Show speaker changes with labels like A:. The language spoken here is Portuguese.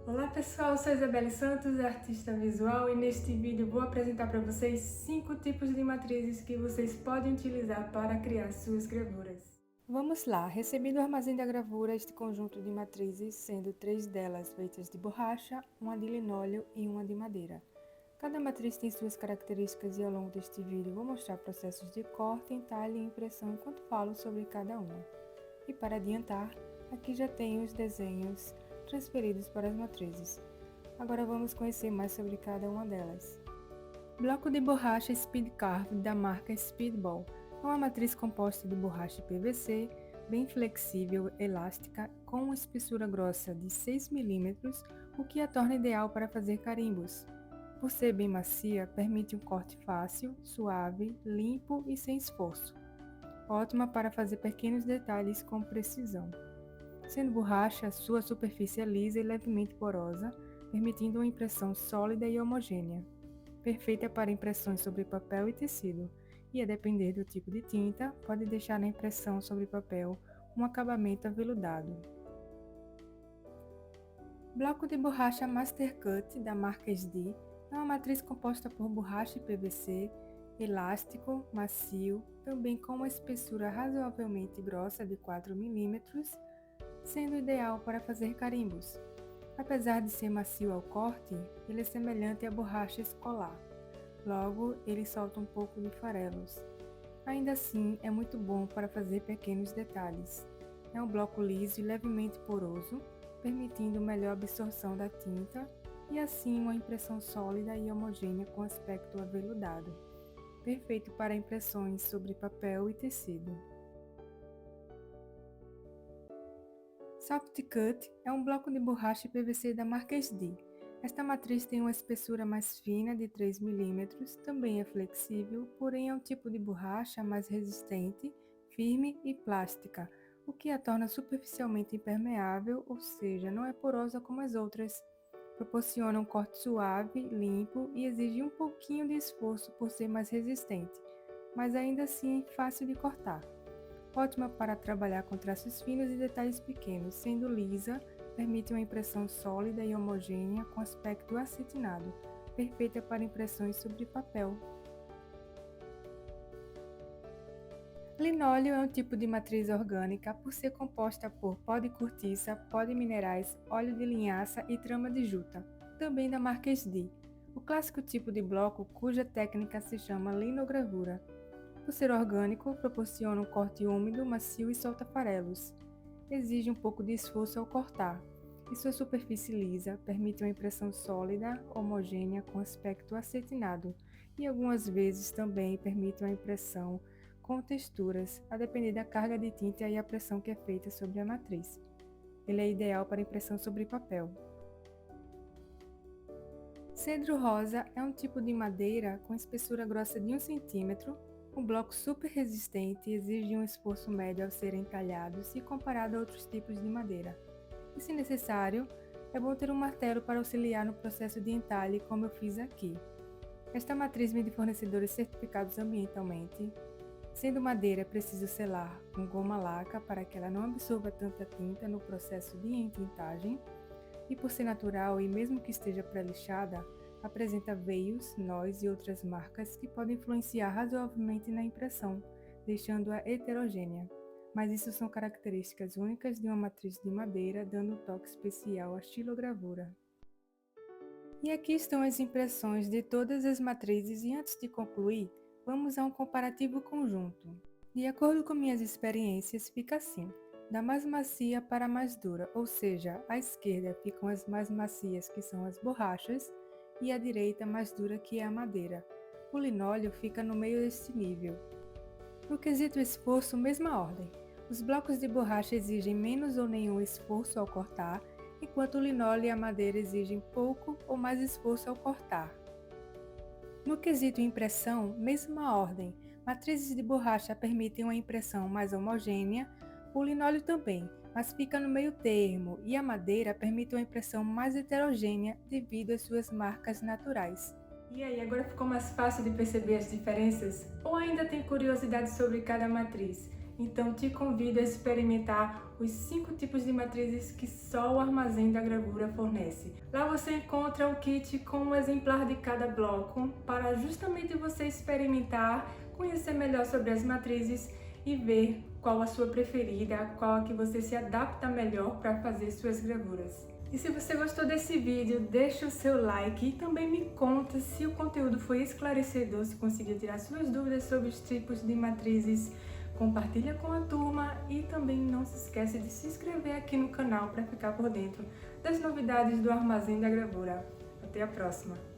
A: Olá pessoal, sou Isabelle Santos, artista visual, e neste vídeo vou apresentar para vocês 5 tipos de matrizes que vocês podem utilizar para criar suas gravuras. Vamos lá, recebi do Armazém da Gravura este conjunto de matrizes, sendo 3 delas feitas de borracha, uma de linóleo e uma de madeira. Cada matriz tem suas características e ao longo deste vídeo vou mostrar processos de corte, entalhe e impressão enquanto falo sobre cada uma. E para adiantar, aqui já tenho os desenhos transferidos para as matrizes. Agora vamos conhecer mais sobre cada uma delas. Bloco de borracha Speed Carve da marca Speedball. É uma matriz composta de borracha PVC, bem flexível, elástica, com uma espessura grossa de 6 mm, o que a torna ideal para fazer carimbos. Por ser bem macia, permite um corte fácil, suave, limpo e sem esforço. Ótima para fazer pequenos detalhes com precisão. Sendo borracha, sua superfície é lisa e levemente porosa, permitindo uma impressão sólida e homogênea. Perfeita para impressões sobre papel e tecido, e a depender do tipo de tinta, pode deixar na impressão sobre papel um acabamento aveludado. Bloco de borracha Mastercut da marca SD é uma matriz composta por borracha e PVC, elástico, macio, também com uma espessura razoavelmente grossa de 4 mm, sendo ideal para fazer carimbos. Apesar de ser macio ao corte, ele é semelhante à borracha escolar. Logo, ele solta um pouco de farelos. Ainda assim, é muito bom para fazer pequenos detalhes. É um bloco liso e levemente poroso, permitindo melhor absorção da tinta e assim uma impressão sólida e homogênea com aspecto aveludado. Perfeito para impressões sobre papel e tecido. Soft Cut é um bloco de borracha PVC da marca SD. Esta matriz tem uma espessura mais fina de 3 mm, também é flexível, porém é um tipo de borracha mais resistente, firme e plástica, o que a torna superficialmente impermeável, ou seja, não é porosa como as outras. Proporciona um corte suave, limpo e exige um pouquinho de esforço por ser mais resistente, mas ainda assim fácil de cortar. Ótima para trabalhar com traços finos e detalhes pequenos, sendo lisa, permite uma impressão sólida e homogênea com aspecto acetinado, perfeita para impressões sobre papel. Linóleo é um tipo de matriz orgânica por ser composta por pó de cortiça, pó de minerais, óleo de linhaça e trama de juta, também da marca SD. O clássico tipo de bloco cuja técnica se chama linogravura. Por ser orgânico, proporciona um corte úmido, macio e solta farelos. Exige um pouco de esforço ao cortar, e sua superfície lisa permite uma impressão sólida, homogênea com aspecto acetinado, e algumas vezes também permite uma impressão com texturas, a depender da carga de tinta e a pressão que é feita sobre a matriz. Ele é ideal para impressão sobre papel. Cedro rosa é um tipo de madeira com espessura grossa de 1 cm, um bloco super resistente e exige um esforço médio ao serem talhados se comparado a outros tipos de madeira. E se necessário, é bom ter um martelo para auxiliar no processo de entalhe, como eu fiz aqui. Esta matriz vem de fornecedores certificados ambientalmente. Sendo madeira, é preciso selar com goma laca para que ela não absorva tanta tinta no processo de entintagem. E por ser natural e mesmo que esteja pré-lixada, apresenta veios, nós e outras marcas que podem influenciar razoavelmente na impressão, deixando-a heterogênea. Mas isso são características únicas de uma matriz de madeira, dando um toque especial à estilogravura. E aqui estão as impressões de todas as matrizes e antes de concluir, vamos a um comparativo conjunto. De acordo com minhas experiências, fica assim. Da mais macia para a mais dura, ou seja, à esquerda ficam as mais macias, que são as borrachas, e à direita mais dura, que é a madeira. O linóleo fica no meio deste nível. No quesito esforço, mesma ordem. Os blocos de borracha exigem menos ou nenhum esforço ao cortar, enquanto o linóleo e a madeira exigem pouco ou mais esforço ao cortar. No quesito impressão, mesma ordem. Matrizes de borracha permitem uma impressão mais homogênea, o linóleo também, mas fica no meio termo, e a madeira permite uma impressão mais heterogênea devido às suas marcas naturais. E aí, agora ficou mais fácil de perceber as diferenças? Ou ainda tem curiosidade sobre cada matriz? Então te convido a experimentar os 5 tipos de matrizes que só o Armazém da Gravura fornece. Lá você encontra o kit com um exemplar de cada bloco para justamente você experimentar, conhecer melhor sobre as matrizes e ver qual a sua preferida, qual a que você se adapta melhor para fazer suas gravuras. E se você gostou desse vídeo, deixa o seu like e também me conta se o conteúdo foi esclarecedor, se conseguiu tirar suas dúvidas sobre os tipos de matrizes. Compartilha com a turma e também não se esquece de se inscrever aqui no canal para ficar por dentro das novidades do Armazém da Gravura. Até a próxima!